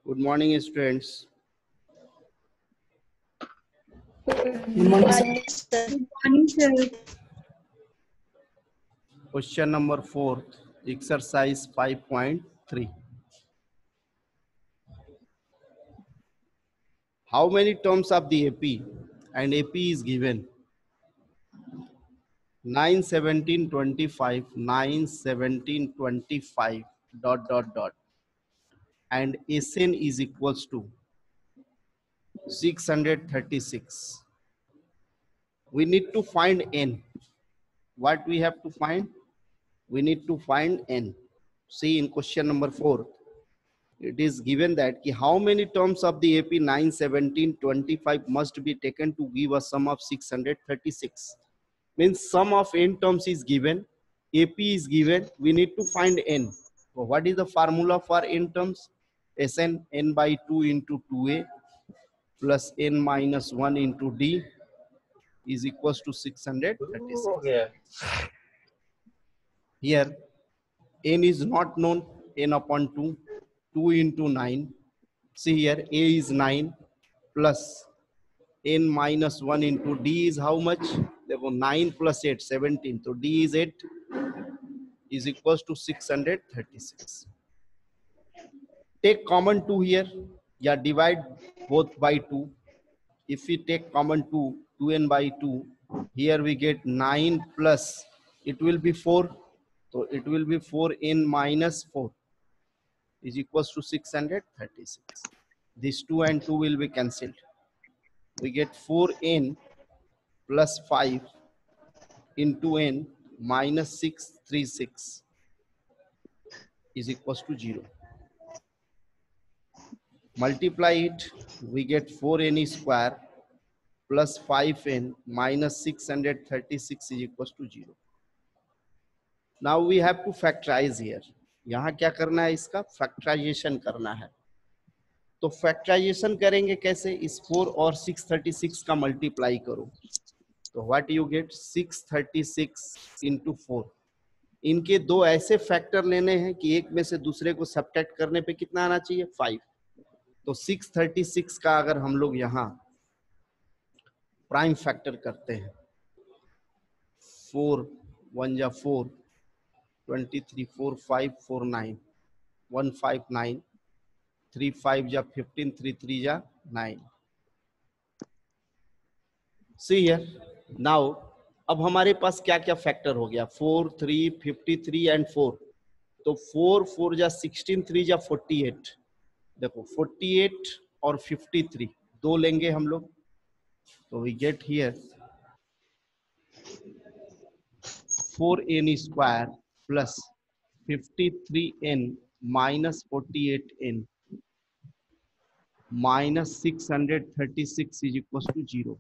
Good morning, students. Good morning, sir. Good morning, sir. Question number 4, exercise 5.3. How many terms of the AP? And AP is given 9, 17, 25, 9, 17, 25, dot, dot, dot. And SN is equals to 636. We need to find N. What we have to find? We need to find N. See in question number 4. It is given that how many terms of the AP 9, 17, 25 must be taken to give a sum of 636. Means sum of n terms is given, AP is given, we need to find n. So what is the formula for n terms? Sn n by 2 into 2a plus n minus 1 into d is equals to 636. Here n is not known, n upon 2, 2 into 9. See here, a is 9 plus n minus 1 into d is how much? Therefore 9 plus 8, 17. So d is 8 is equals to 636. Take common 2 here. Yeah, divide both by 2. If we take common 2, 2n by 2, here we get 9 plus, it will be 4. So it will be 4n minus 4 is equals to 636. These 2 and 2 will be cancelled. We get 4n plus 5 into n minus 636 is equals to 0. Multiply it, we get 4n square plus 5n minus 636 is equals to 0. Now we have to factorize here. यहाँ क्या करना है? इसका factorisation करना है. तो factorisation करेंगे कैसे? इस 4 और 636 का मल्टीप्लाई करो. तो व्हाट यू गेट? 636 इंटू 4. इनके दो ऐसे फैक्टर लेने हैं कि एक में से दूसरे को सब्ट्रैक्ट करने पे कितना आना चाहिए? 5. तो 636 का अगर हम लोग यहाँ प्राइम फैक्टर करते हैं, 4 1 जा 4, 23 4 5 4 9, 159, 3 5 जा 15, 3 3 जा 9. See here, now अब हमारे पास क्या क्या फैक्टर हो गया? 4 3 53 एंड 4. तो 4 4 जा 16, 3 जा 48. देखो 48 और 53 दो लेंगे हम लोग. तो we get here 4n square plus 53n minus 48n minus 636 is equals to 0.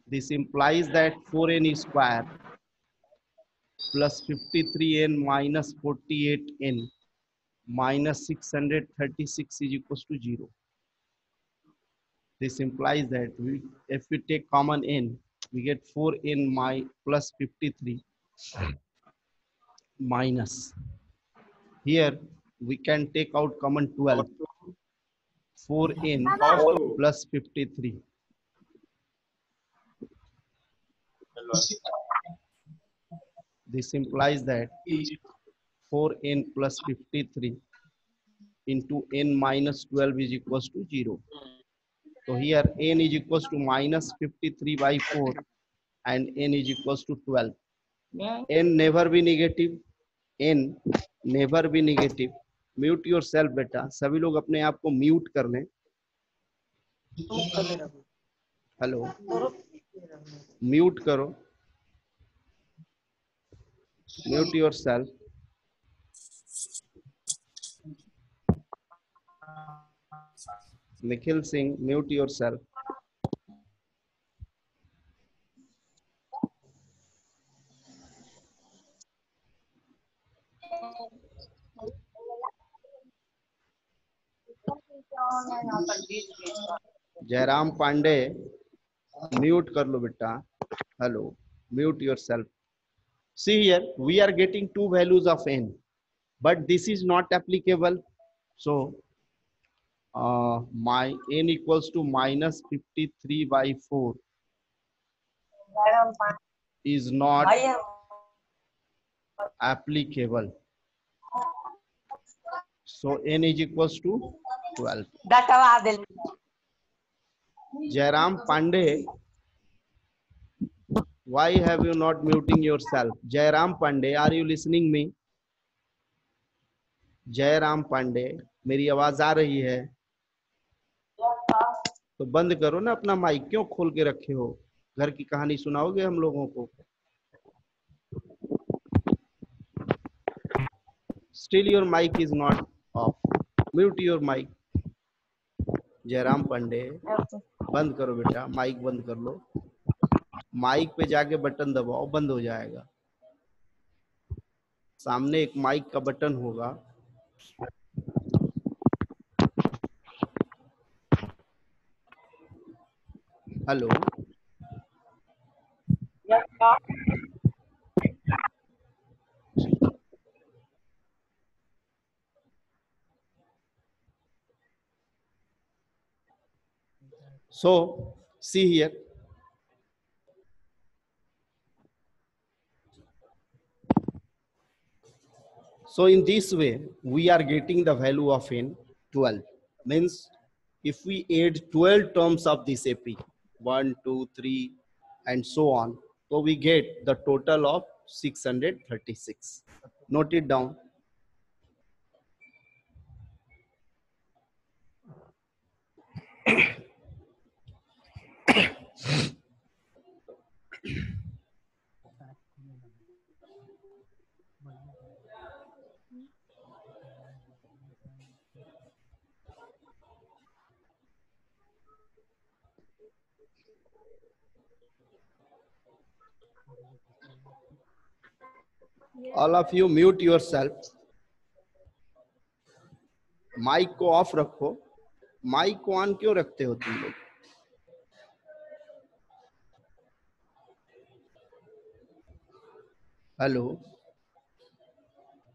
This implies that 4n square plus 53n minus 48n minus 636 is equals to 0. This implies that if we take common n, we get 4n plus 53 minus. Here we can take out common 12. 4n plus 53. This implies that 4n plus 53 into n minus 12 is equals to 0. So here n is equals to minus 53 by 4 and n is equals to 12. n never be negative. n never be negative. Mute yourself बेटा. सभी लोग अपने आप को mute कर लें. Hello, mute करो. Mute yourself. Nikhil Singh, mute yourself. Jairam Pandey, mute कर लो बेटा. Hello, mute yourself. See here, we are getting two values of n. but this is not applicable. So my n equals to minus 53 by 4 is not applicable. So n is equals to 12. Jairam Pandey, why have you not muting yourself? Jairam Pandey, are you listening me? Jairam Pandey, मेरी आवाज आ रही है? तो बंद करो ना अपना mic, क्यों खोल के रखे हो? घर की कहानी सुनाओगे हम लोगों को? Still your mic is not off. Mute your mic. Jairam Pandey, बंद करो बेटा, माइक बंद कर लो। माइक पे जाके बटन दबाओ, बंद हो जाएगा। सामने एक माइक का बटन होगा। Hello, so see here, so in this way we are getting the value of n 12. Means if we add 12 terms of this AP, 1 2 3 and so on, so we get the total of 636. Note it down. All of you mute yourself. Mic को off रखो। Mic को on क्यों रखते हो तुम लोग? Hello,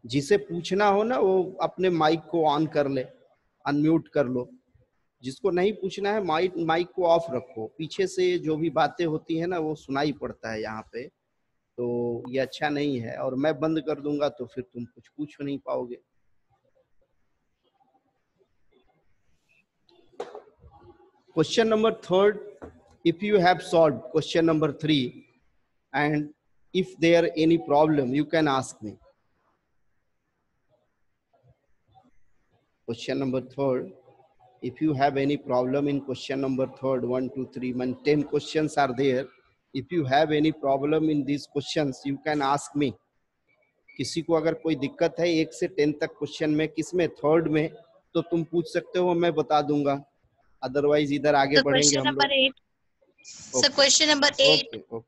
जिसे पूछना हो ना वो अपने माइक को ऑन कर ले, अनम्यूट कर लो। जिसको नहीं पूछना है माइक को ऑफ रखो। पीछे से जो भी बातें होती है ना वो सुनाई पड़ता है यहाँ पे, तो ये अच्छा नहीं है। और मैं बंद कर दूंगा तो फिर तुम कुछ पूछ नहीं पाओगे। Question number 3, if you have solved question number 3 and if there any problem you can ask me. Question number 3, if you have any problem in question number 3, 1 2 3 when 10 questions are there, if you have any problem in these questions you can ask me. किसी को अगर कोई दिक्कत है 1 से 10 तक question में, किसमें, थर्ड में, तो तुम पूछ सकते हो, मैं बता दूंगा। अदरवाइज इधर आगे बढ़ेंगे हम लोग। So question number 8. Okay.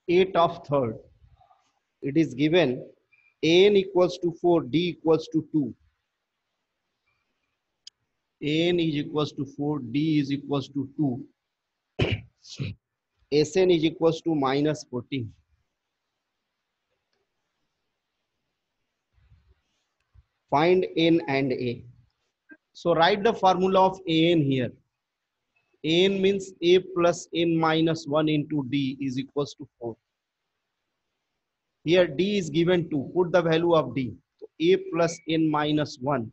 8 of third, it is given an equals to 4, d equals to 2. An is equals to 4, d is equals to 2. Sn is equals to minus 14. Find n and a. So write the formula of an here. An means a plus n minus 1 into d is equals to 4. Here d is given 2. Put the value of d. So a plus n minus 1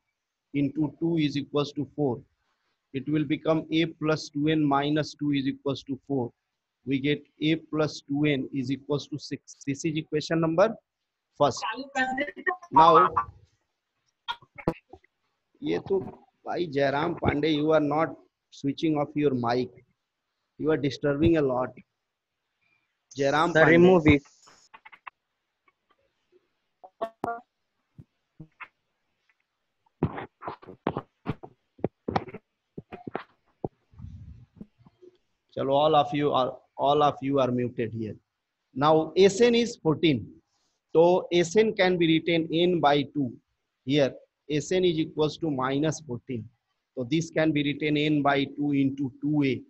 into 2 is equals to 4. It will become a plus 2n minus 2 is equals to 4. We get a plus 2n is equals to 6. This is equation number first. Now, ये तो भाई Jairam Pandey, you are not switching off your mic. You are disturbing a lot. Jairam Pandey. Remove it. चलो all of you are muted here. Now Sn is 14. तो Sn can be written n by 2. Here Sn is equals to minus 14. So this can be written n by 2 into 2a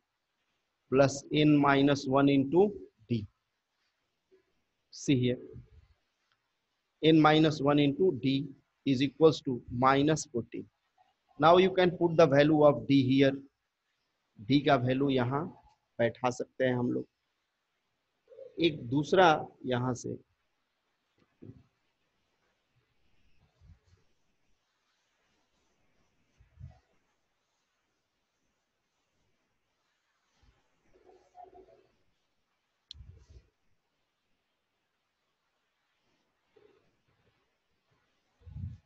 plus n minus 1 into d. See here, n minus 1 into d is equals to minus 14. Now you can put the value of d here. d का value यहाँ बैठा सकते हैं हम लोग. एक दूसरा यहाँ से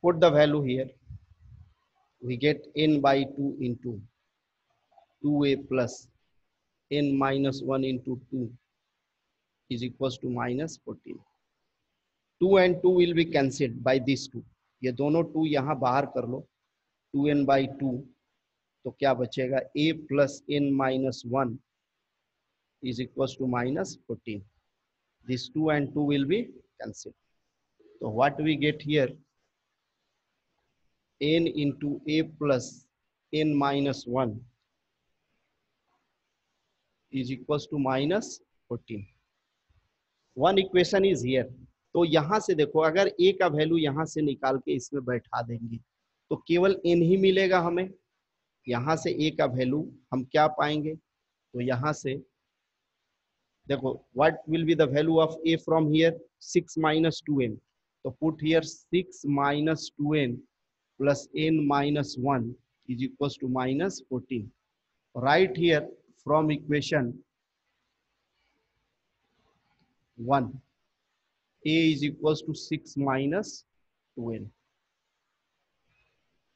put the value here. We get n by 2 into 2a plus n minus 1 into 2 is equals to minus 14. 2 and 2 will be cancelled by these two. ये दोनों 2 यहाँ बाहर कर लो. 2n by 2 तो क्या बचेगा? a plus n minus 1 is equals to minus 14. This 2 and 2 will be cancelled. So what we get here? n into a plus n minus 1 is equals to minus 14. One equation is here. तो यहां से देखो, अगर a का value यहां से निकाल के इसमें बैठा देंगे तो केवल n ही मिलेगा हमें. यहां से a का वैल्यू हम क्या पाएंगे? तो यहां से देखो, what will be the value of a from here? 6 minus 2n. तो put here 6 minus 2n plus n minus 1 is equals to minus 14. Right here from equation 1, a is equals to 6 minus 2n.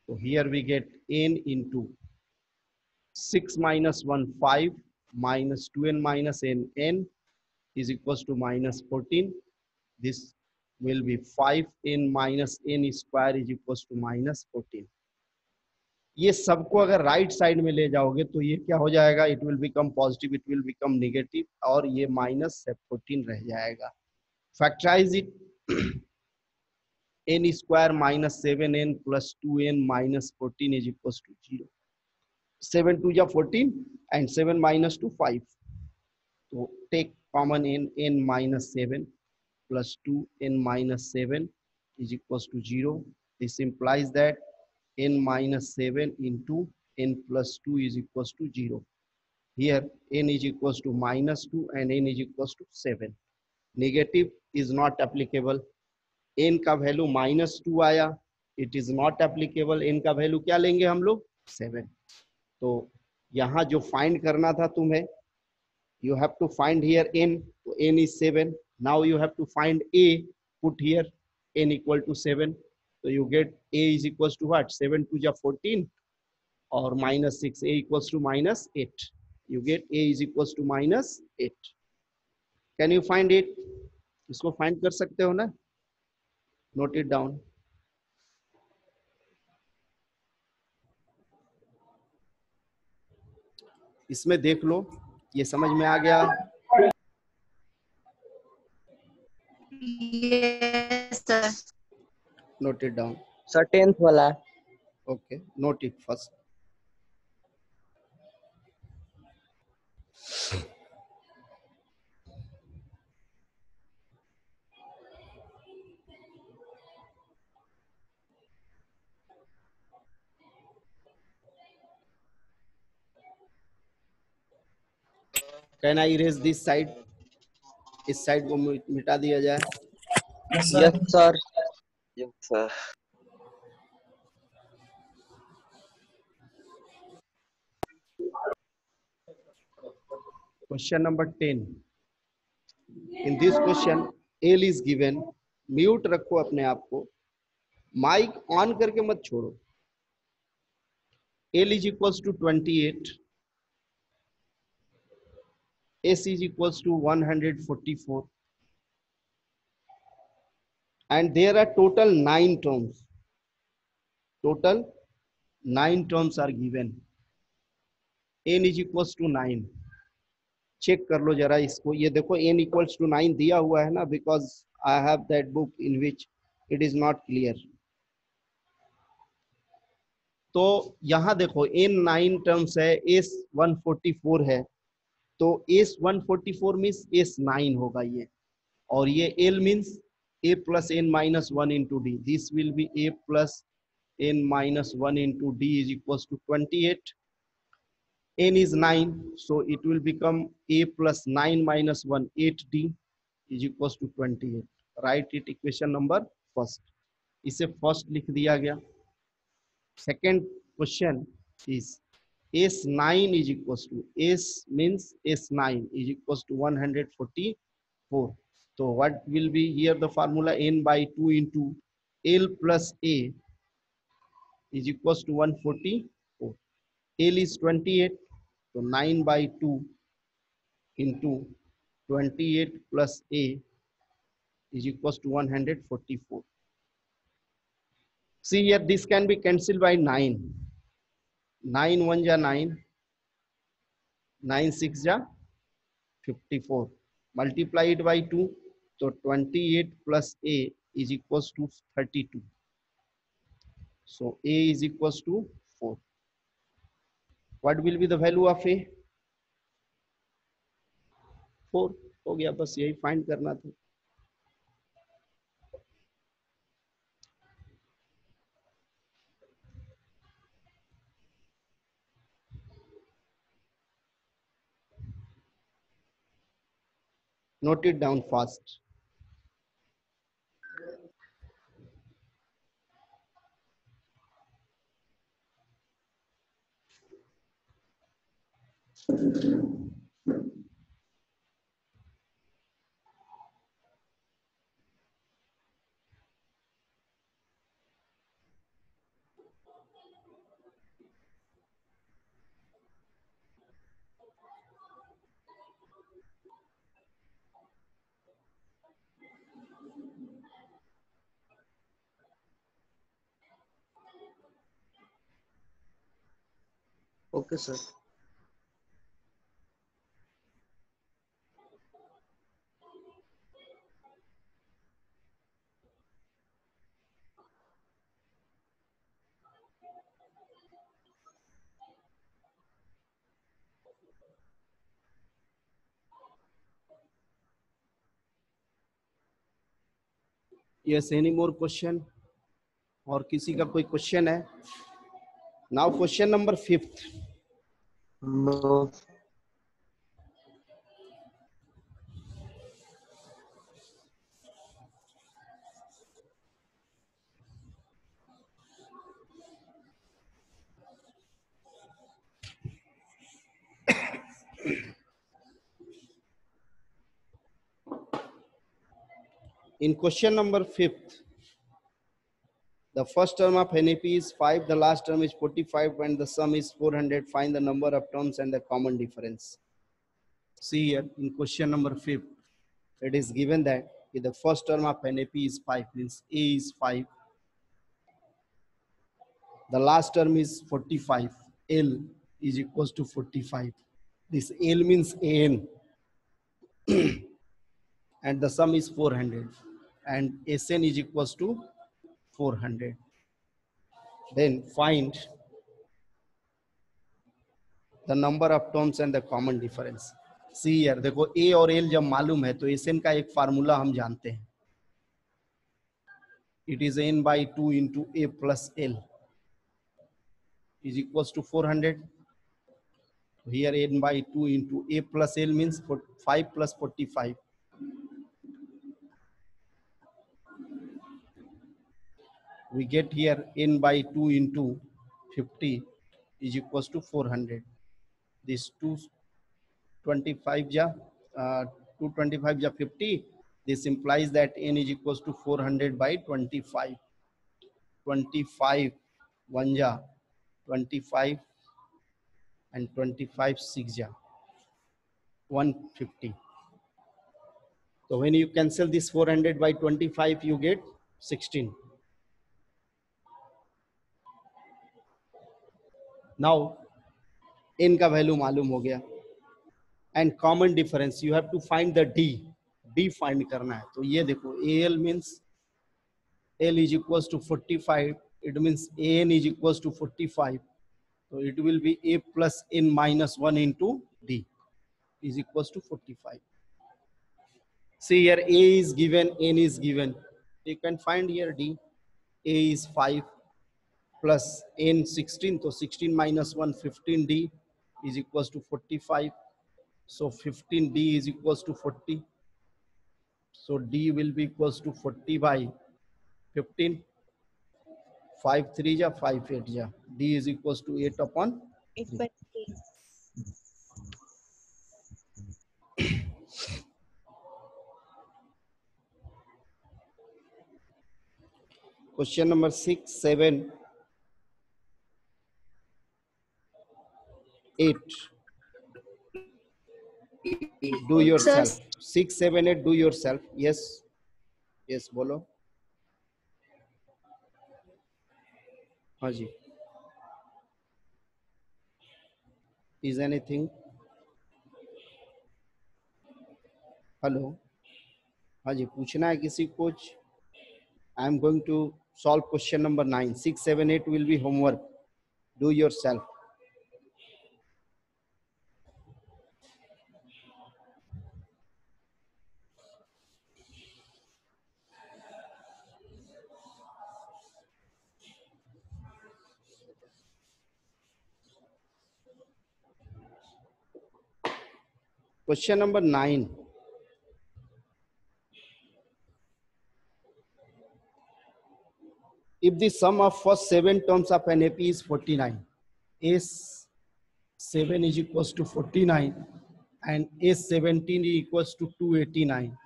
So here we get n into 6 minus 1, 5 minus 2n minus n is equals to minus 14. This will be 5n minus n square is equals to minus 14. ये सबको अगर right side में ले जाओगे तो ये क्या हो जाएगा? It will become positive, it will become negative, और ये माइनस 14 रह जाएगा. Factorise it. n square minus 7n plus 2n minus 14 is equals to 0. 7 2 ja 14 and 7 minus 2 5. So take common n minus 7 plus 2 n minus 7 is equals to 0. This implies that n minus 7 into n plus 2 is equals to 0. Here n is equals to minus 2 and n is equals to 7. Negative is not applicable. n का value minus 2 आया, it is not applicable. n का value क्या लेंगे हम लोग? 7. तो यहाँ जो फाइंड करना था तुम्हें, you have to find here n. So n is 7. Now you have to find a. Put here n equal to 7. So you get a is equals to what? 7 2 ja 14 or minus 6. A equals to minus 8. You get a is equals to minus 8. Can you find it? इसको find कर सकते हो ना? Note it down. इसमें देख लो, ये समझ में आ गया? Yes, sir. Note it down. Sir 10th वाला. Okay, note it first. Can I erase this side? इस साइड को मिटा दिया जाए. Yes, sir. Yes, sir. Question number 10. In this question, L is given. Mute रखो अपने आप को, माइक ऑन करके मत छोड़ो. L is equals to 28. S is equals to 144. And there are total 9 terms. Total 9 terms are given. N is equals to 9. Check कर लो जरा इसको. ये देखो n equals to 9 दिया हुआ है ना, because I have that book in which it is not clear. तो यहां देखो इन 9 टर्म्स है, एस 144 है, तो एस 144 मीन्स एस 9 होगा ये, और ये L means A plus N minus 1 into D, this will be A plus n minus 1 into d is equals to 28. N is 9, so it will become a plus 9 minus 1, 8d is equals to 28. Write it equation number first. इसे first लिख दिया गया. Second question is S9 is equals to, S means S9 is equals to 144. So what will be here the formula? N by 2 into L plus A is equals to 144. L is 28, so 9 by 2 into 28 plus A is equals to 144. See here, this can be cancelled by 9. 9 1 ja 9, 9 6 ja 54. Multiply it by 2, so 28 plus A is equals to 32. So A is equals to 4. What will be the value of A? 4 हो गया, बस यही find करना था. Note it down fast. Okay, sir. Yes, any more question? और किसी का कोई क्वेश्चन है? Now question number 5th. No. In question number 5th, the first term of NAP is 5, the last term is 45, and the sum is 400. Find the number of terms and the common difference. See here, in question number 5th, it is given that if the first term of NAP is 5, means A is 5. The last term is 45. L is equals to 45. This L means AN. And the sum is 400. And SN is equals to 400. Then find the number of terms and the common difference. See here, देखो A और L जब मालूम है तो SN का एक formula हम जानते हैं. It is N by 2 into A plus L is equals to 400. Here N by 2 into A plus L means 5 plus 45. We get here N by 2 into 50 is equals to 400. This 225 ja 225 ja 50. This implies that N is equals to 400 by 25. 25 1 ja 25 and 25 6 ja 150. So when you cancel this 400 by 25, you get 16. Now N का value मालूम हो गया. And common difference, you have to find the D. D find करना है। तो ये देखो AL means L is equals to 45, it means AN is equals to 45, so it will be A plus N minus 1 into D is equals to 45. See here A is given, N is given, you can find here D. A is 5 plus N 16, so 16 minus 1 15D is equals to 45, so 15D is equals to 40, so D will be equals to 40 by 15, 5 3 ja 5 8 ja, D is equals to 8 upon 3. Question number 6 7 8, do yourself. 6 7 8 do yourself. Yes, yes bolo. हाँ जी, is anything? Hello, हाँ जी, पूछना है किसी कुछ? I am going to solve question number 9. 6 7 8 will be homework, do yourself. Question number 9. If the sum of first 7 terms of an AP is 49, S7 is equals to 49 and S17 is equals to 289.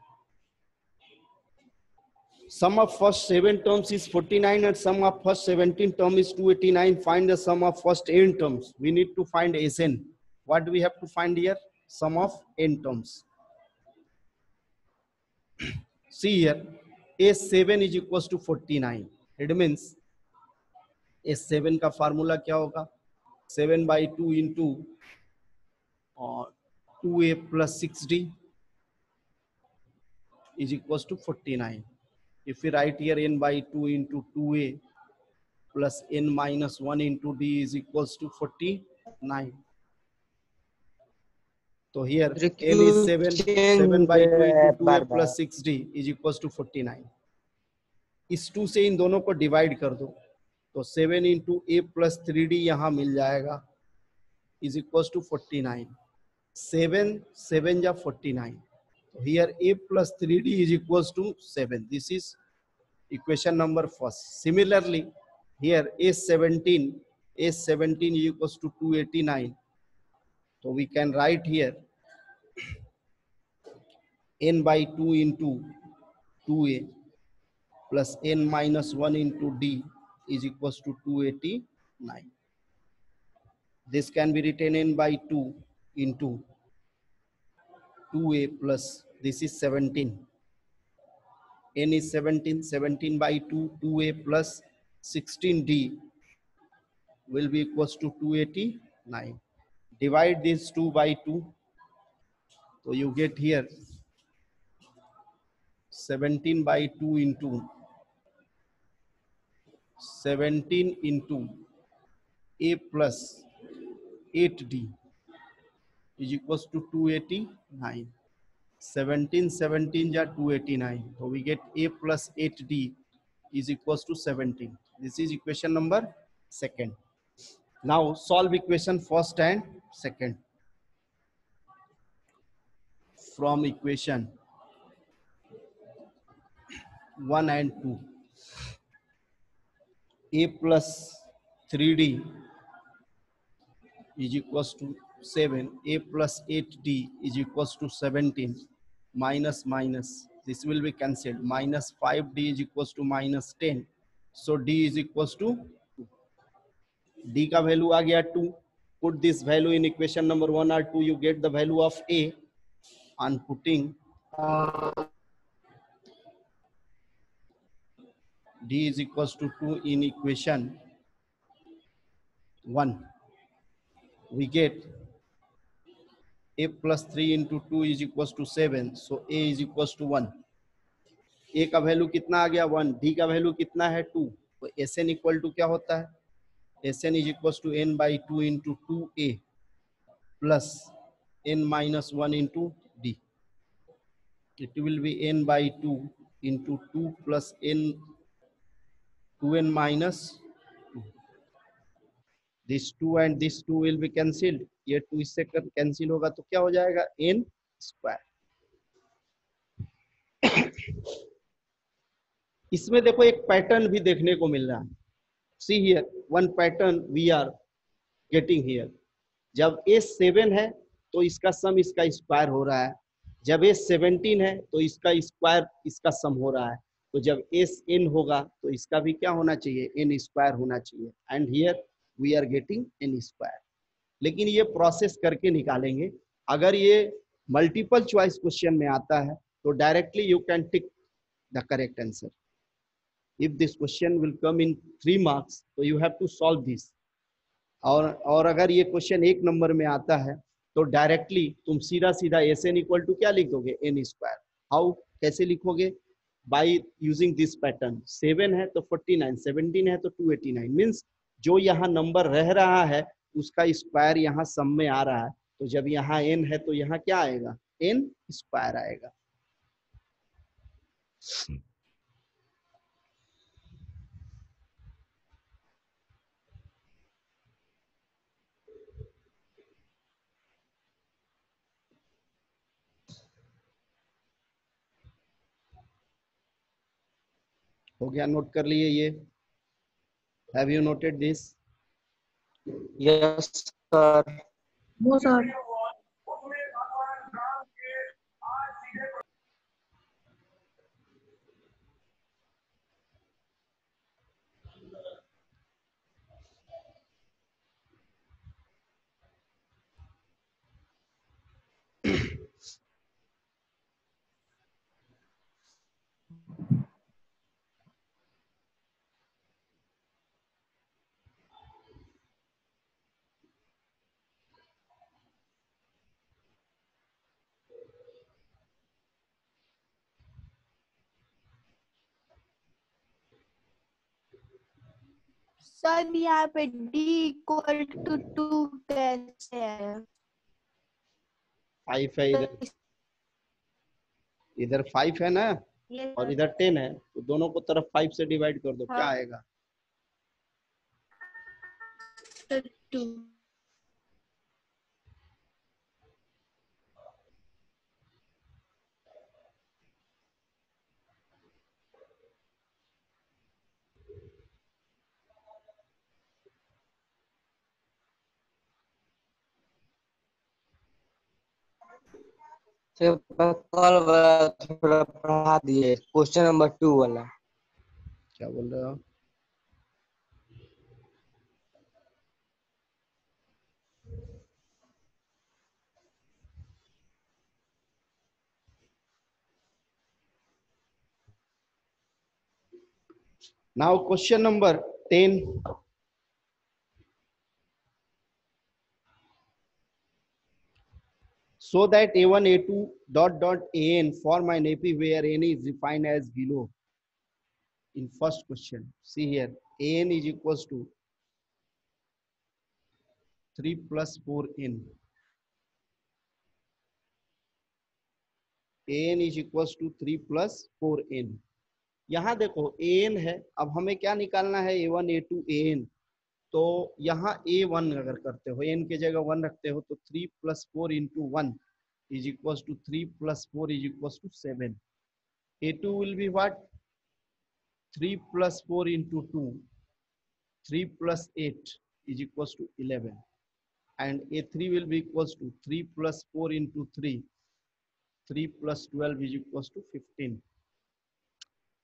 Sum of first 7 terms is 49 and sum of first 17 term is 289. Find the sum of first n terms. We need to find Sn. What do we have to find here? Sum of n terms. See here, S7 is equals to 49. It means S7 का formula क्या होगा? 7 by 2 into 2a plus 6d is equals to 49. If we write here n by 2 into 2a plus n minus 1 into d is equals to 49. So here n is 7, 7 by 2 into 2a plus 6d is equals to 49. इस 2 से इन दोनों को divide कर दो तो 7 into a plus 3d यहाँ मिल जाएगा is equals to 49. 7 7 या 49. So here a plus 3d is equals to 7. This is equation number first. Similarly, here S17 is equals to 289. So we can write here n by 2 into 2a plus n minus 1 into d is equals to 289. This can be written n by 2 into 2a plus this is 17. N is 17, 17 by 2, 2a plus 16d will be equals to 289. Divide this 2 by 2. So you get here 17 by 2 into 17 into a plus 8d is equals to 289. 17 17 ja 289. So we get a plus 8d is equals to 17. This is equation number second. Now solve equation first and second. From equation 1 and 2, a plus 3d is equals to 7, a plus 8d is equals to 17, minus minus, this will be cancelled, minus 5d is equals to minus 10, so d is equals to 2. D का value आ गया 2. Put this value in equation number 1 or 2, you get the value of a. On putting d is equals to 2 in equation 1, we get a plus 3 into 2 is equals to 7, so a is equals to 1. a का value कितना आ गया 1, d का value कितना है 2, तो Sn equal to क्या होता है, Sn is equals to n by 2 into 2a plus n minus 1 into d. It will be n by 2 into 2 plus n 2n minus 2. This 2 and this 2 will be cancelled. ये 2 इससे cancel होगा तो क्या हो जाएगा n स्क्वायर. इसमें देखो एक पैटर्न भी देखने को मिल रहा है. See here, one pattern we are getting here. जब a 7 है तो इसका सम इसका स्क्वायर हो रहा है, जब a 17 है तो इसका स्क्वायर इसका सम हो रहा है, तो जब s n होगा तो इसका भी क्या होना चाहिए, n स्क्वायर होना चाहिए. And here we are getting n square. लेकिन ये प्रोसेस करके निकालेंगे. अगर ये मल्टीपल चॉइस क्वेश्चन में आता है तो directly you can tick the correct answer. If this question will come in 3 marks तो you have to solve this. और अगर ये क्वेश्चन 1 नंबर में आता है तो डायरेक्टली तुम सीधा सीधा Sn इक्वल टू क्या लिख दोगे, n स्क्वायर. हाउ, कैसे लिखोगे, बाय यूजिंग दिस पैटर्न. 7 है तो 49, 17 है तो 289. मीन्स जो यहाँ नंबर रह रहा है उसका स्क्वायर यहाँ सम में आ रहा है, तो जब यहाँ n है तो यहाँ क्या आएगा, n स्क्वायर आएगा. हो गया, नोट कर लिए ये. Have you noted this? Yes, sir. No, sir. Sir यहाँ पे d इक्वल टू 2 कैसे है? 5 है इधर, इधर 5 है ना और इधर 10 है, तो दोनों को तरफ 5 से डिवाइड कर दो. क्या आएगा, 2. सर कल वाला थोड़ा पढ़ा दिए, क्वेश्चन नंबर 2 वाला. क्या बोल रहे हो? Now question number 10. So that a1 a2 dot dot an form an AP where n is defined as below. In first question, see here, an is equals to 3 plus 4n. an is equals to 3 plus 4n. यहाँ देखो an है, अब हमें क्या निकालना है, a1 a2 an. तो यहाँ a1 अगर करते हो, n के जगह 1 रखते हो तो 3 plus 4 into 1 is equals to 3 plus 4 is equals to 7. a2 will be what, 3 plus 4 into 2, 3 plus 8 is equals to 11. And a3 will be equals to 3 plus 4 into 3, 3 plus 12 is equals to 15.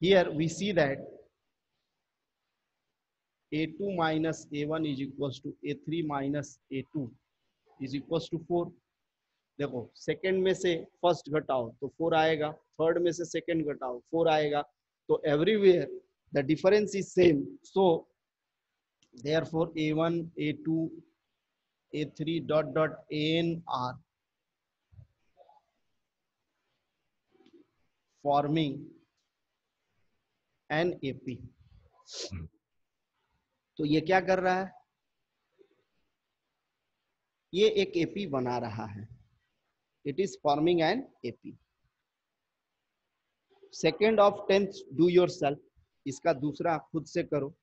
Here we see that a2 minus a1 is equals to a3 minus a2 is equals to 4. देखो second में से first घटाओ तो 4 आएगा, third में से second घटाओ 4 आएगा, तो everywhere the difference is same. So therefore a1 a2 a3 dot dot an are forming an AP. तो ये क्या कर रहा है, ये एक AP बना रहा है. It is forming an AP. Second of 10th do yourself. इसका दूसरा खुद से करो.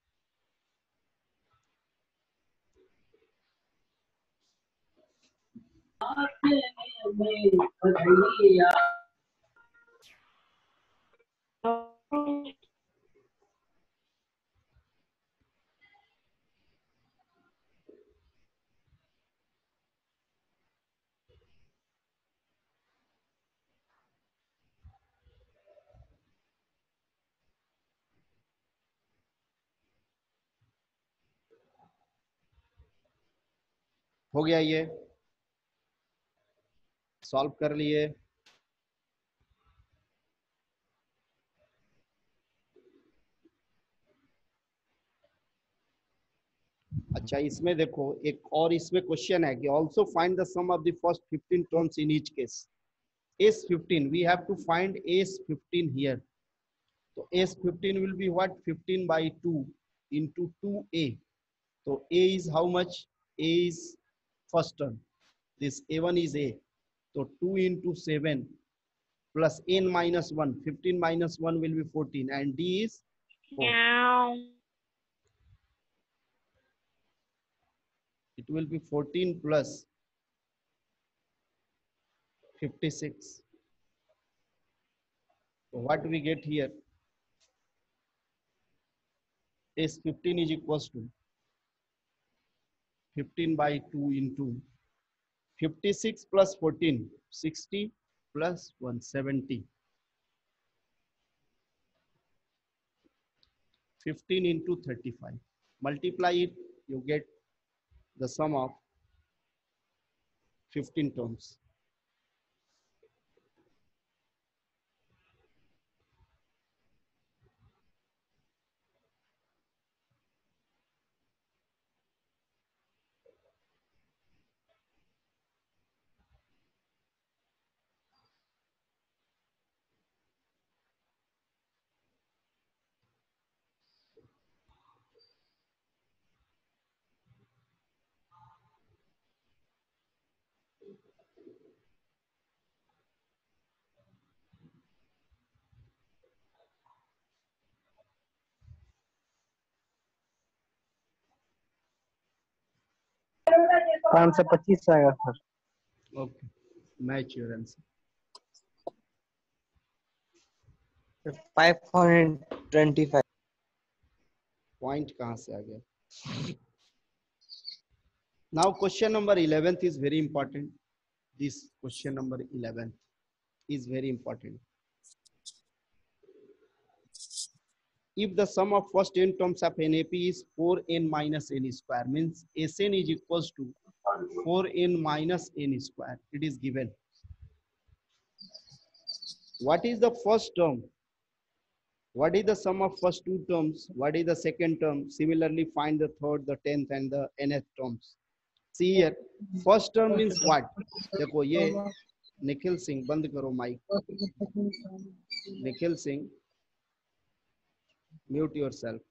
हो गया, ये सॉल्व कर लिए. अच्छा, इसमें देखो एक और इसमें क्वेश्चन है कि also find the sum of the first 15 terms in each case. S15 we have to find S15 here. So S15 will be what? 15 by 2 into 2A. So A is how much? A is first term. This A1 is A. So 2 into 7 plus n minus 1. 15 minus 1 will be 14 and D is 4. It will be 14 plus 56. So what we get here? S15 is equals to 15 by 2 into 56 plus 14, 60 plus 170. 15 into 35. Multiply it, you get the sum of 15 terms. Answer 25 आएगा sir. Okay, match your answer. 525. Point कहाँ से आ गया? Now question number 11th is very important. This question number 11 is very important. If the sum of first n terms of NAP is 4n minus n square, means Sn is equals to 4n minus n square. It is given. What is the first term? What is the sum of first two terms? What is the second term? Similarly, find the third, the 10th and the nth terms. See here, first term means what? देखो ये निखिल सिंह, बंद करो माइक. Nikhil Singh, mute yourself.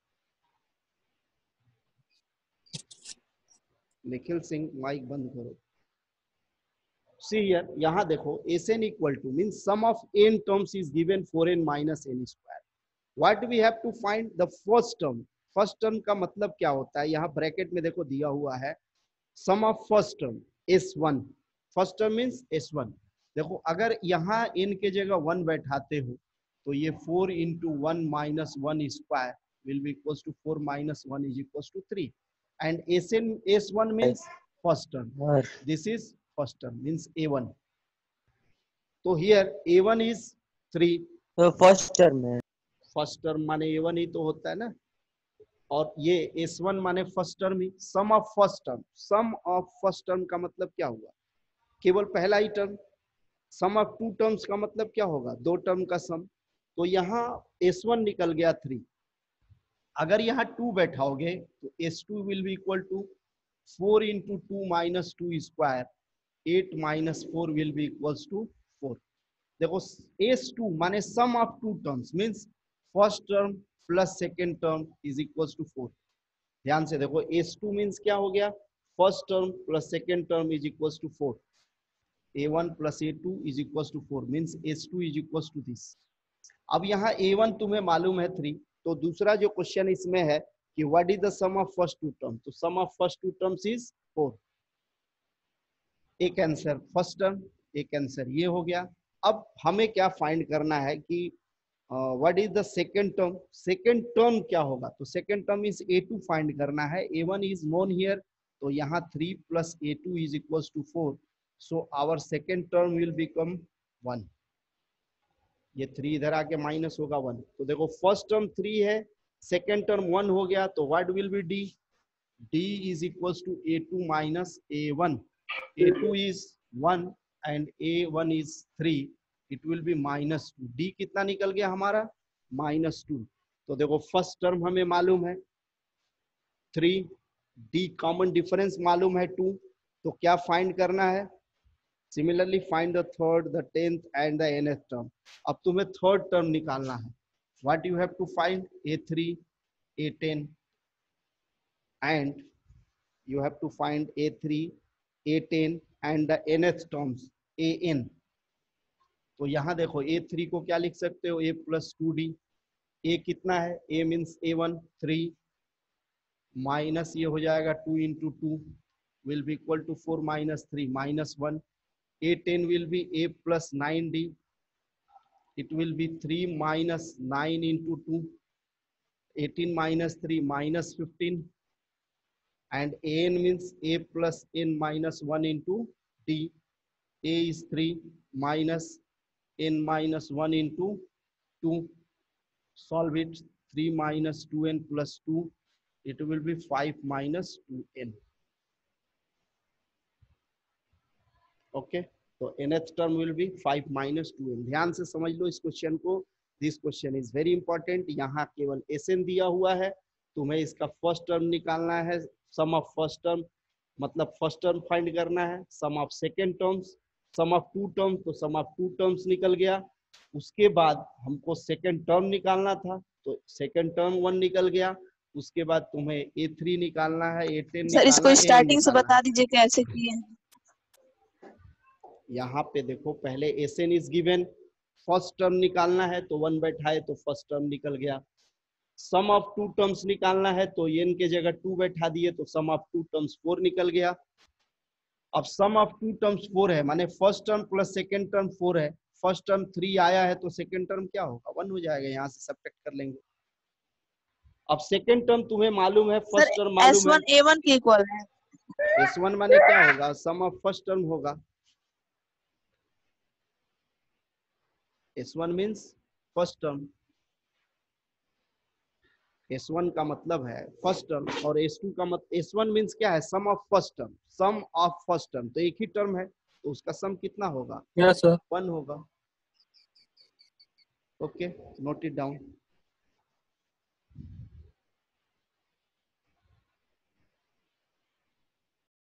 Nikhil Singh, mic बंद करो. See here, यहाँ देखो Sn equal to means sum of n terms is given 4n minus n square. What we have to find the first term. First term का मतलब क्या होता है? यहाँ ब्रैकेट में देखो दिया हुआ है sum of first term S1. First term means S1. देखो अगर यहाँ n के जगह 1 बैठाते हो तो ये 4 into 1 minus 1 square will be equals to 4 minus 1 is equals to 3. And S1 means first term. This is first term means A1. So here A1 is 3. तो फर्स्ट टर्म है. फर्स्ट टर्म माने A1 ही तो होता है ना, और ये S1 माने फर्स्ट टर्म ही. Sum of first term, sum of first term का मतलब क्या हुआ? केवल पहला ही term. Sum of two terms का मतलब क्या होगा? दो टर्म का सम. तो यहाँ S1 निकल गया 3. अगर यहाँ 2 बैठाओगे तो S2 will be equal to 4 into 2 minus 2 square. 8 minus 4 will be equals to 4. देखो S2 माने sum of two terms means first term plus second term is equal to 4। ध्यान से देखो S2 मींस क्या हो गया, first term plus second term is equal to 4। A1 plus A2 is equal to 4 means S2 is equal to this. अब यहाँ A1 तुम्हें मालूम है 3, तो दूसरा जो क्वेश्चन इसमें है कि what is the sum of first two term, तो sum of first two terms is 4। एक आंसर फर्स्ट टर्म, एक आंसर ये हो गया। अब हमें क्या फाइंड करना है कि what is the second term, second term क्या होगा, तो second term is A2 find करना है। A1 इज नोन हियर, तो यहाँ 3 plus A2 is equal to 4, so our second term will become 1। ये 3 इधर आके माइनस होगा 1, तो देखो फर्स्ट टर्म 3 है, सेकेंड टर्म 1 हो गया, तो what will be D, D is equals to A2 minus A1. A2 is 1 and A1 is 3. It will be minus 2. D कितना निकल गया हमारा, -2। तो देखो फर्स्ट टर्म हमें मालूम है 3, D कॉमन डिफरेंस मालूम है 2, तो क्या फाइंड करना है, similarly find the third, the 10th and the nth टर्म। अब तुम्हें थर्ड टर्म निकालना है, what you have to find, A3, A10 and you have to find A3, A10 and the nth terms AN। तो यहाँ देखो A3 को क्या लिख सकते हो, A plus 2D। A कितना है, A मीन्स A1 3 माइनस ये हो जाएगा 2 into 2 will be equal to 4 minus 3 minus 1। A10 will be A plus 9D, it will be 3 minus 9 into 2, 18 minus 3 minus 15, and An means A plus N minus 1 into D. A is 3 minus N minus 1 into 2. Solve it, 3 minus 2N plus 2. It will be 5 minus 2N. Okay, so nth term will be 5 minus 2N. ध्यान से समझ लो इस question को, this question is very important. यहाँ केवल Sn दिया हुआ है, तुम्हें इसका फर्स्ट टर्म निकालना है, सम ऑफ फर्स्ट टर्म मतलब फर्स्ट टर्म फाइंड करना है, sum of second terms, sum of two terms, तो सम ऑफ टू टर्म्स निकल गया। उसके बाद हमको सेकेंड टर्म निकालना था, तो सेकेंड टर्म 1 निकल गया। उसके बाद तुम्हें A3 निकालना है, A10 सर इसको निकालना, स्टार्टिंग से बता दीजिए कैसे किए। यहाँ पे देखो पहले Sn is given, first term निकालना है तो 1 बैठाए तो फर्स्ट टर्म निकल गया। सम ऑफ टू टर्म्स निकालना है तो n के जगह 2 बैठा दिए तो सम ऑफ टू टर्म्स 4 निकल गया। अब सम ऑफ टू टर्म्स 4 है, माने first term plus second term 4 है, फर्स्ट टर्म 3 आया है तो सेकेंड टर्म क्या होगा, 1 हो जाएगा, यहाँ से सब्ट्रैक्ट कर लेंगे। अब सेकेंड टर्म तुम्हें मालूम है, फर्स्ट टर्म मालूम है, S1 A1 के इक्वल है। S1 माने क्या होगा, सम ऑफ फर्स्ट टर्म होगा, S1 means first term, S1 का मतलब है फर्स्ट टर्म और S2 का मतलब, S1 मीन्स क्या है, sum of first term, sum of first term, तो एक ही टर्म है तो उसका सम कितना होगा, यस सर 1 होगा। Okay, note it down.